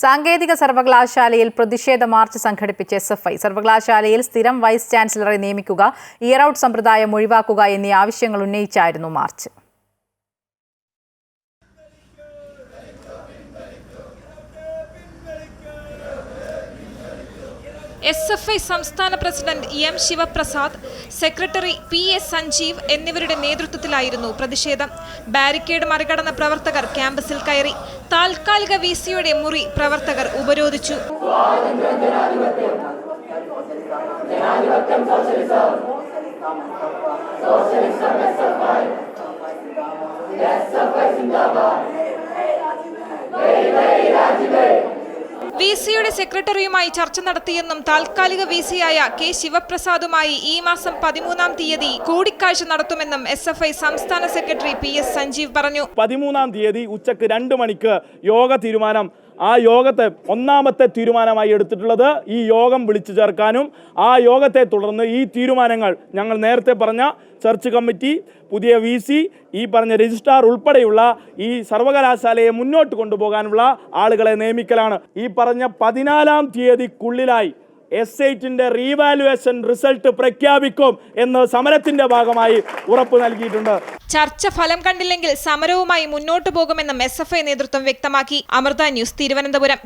സാങ്കേതിക സർവകലാശാലയിൽ പ്രതിഷേധ മാർച്ച് സംഘടിപ്പിച്ച എസ്എഫ്ഐ സർവകലാശാലയിൽ സ്ഥിരം വൈസ് ചാൻസലറെ നിയമിക്കുക, ഇയർ ഔട്ട് സമ്പ്രദായം ഒഴിവാക്കുക എന്നീ ആവശ്യങ്ങൾ ഉന്നയിച്ചായിരുന്നു മാർച്ച്. എസ്എഫ്ഐ സംസ്ഥാന president M Sivaprasad, secretary P S. Sanjeev എന്നിവരുടെ നേതൃത്വത്തിലായിരുന്നു പ്രതിഷേധം. ബാരിക്കേഡ് മറികടന്ന പ്രവർത്തകർ ക്യാമ്പസിൽ കയറി. താൽക്കാലിക വിസിയുടെ മുറി പ്രവർത്തകർ ഉപരോധിച്ചു. വിസിയുടെ സെക്രട്ടറിയുമായി ചർച്ച നടത്തിയെന്നും താൽക്കാലിക വിസിയായ കെ ശിവപ്രസാദുമായി ഈ മാസം 13-ാം തീയതി കൂടിക്കാഴ്ച നടത്തുമെന്നും എസ്എഫ്ഐ സംസ്ഥാന സെക്രട്ടറി പി.എസ്. സഞ്ജീവ് പറഞ്ഞു. 13-ാം തീയതി ഉച്ചയ്ക്ക് 2 മണിക്ക് യോഗ തീരുമാനം, ആ യോഗത്തെ ഒന്നാമത്തെ തീരുമാനമായി എടുത്തിട്ടുള്ളത് ഈ യോഗം വിളിച്ചു ചേർക്കാനും ആ യോഗത്തെ തുടർന്ന് ഈ തീരുമാനങ്ങൾ ഞങ്ങൾ നേരത്തെ പറഞ്ഞ സെർച്ച് കമ്മിറ്റി, പുതിയ വിസി, ഈ പറഞ്ഞ രജിസ്ട്രാർ ഉൾപ്പെടെയുള്ള ഈ സർവകലാശാലയെ മുന്നോട്ട് കൊണ്ടുപോകാനുള്ള ആളുകളെ നിയമിക്കലാണ്. ഈ പറഞ്ഞ 14-ാം തീയതിക്കുള്ളിലായി എസ്8ന്റെ റീവാലുവേഷൻ റിസൾട്ട് പ്രഖ്യാപിക്കും എന്ന് സമരത്തിന്റെ ഭാഗമായി ഉറപ്പ് നൽകിയിട്ടുണ്ട്. ചർച്ച ഫലം കണ്ടില്ലെങ്കിൽ സമരവുമായി മുന്നോട്ടു പോകുമെന്നും എസ്എഫ്ഐ നേതൃത്വം വ്യക്തമാക്കി. അമൃത ന്യൂസ്, തിരുവനന്തപുരം.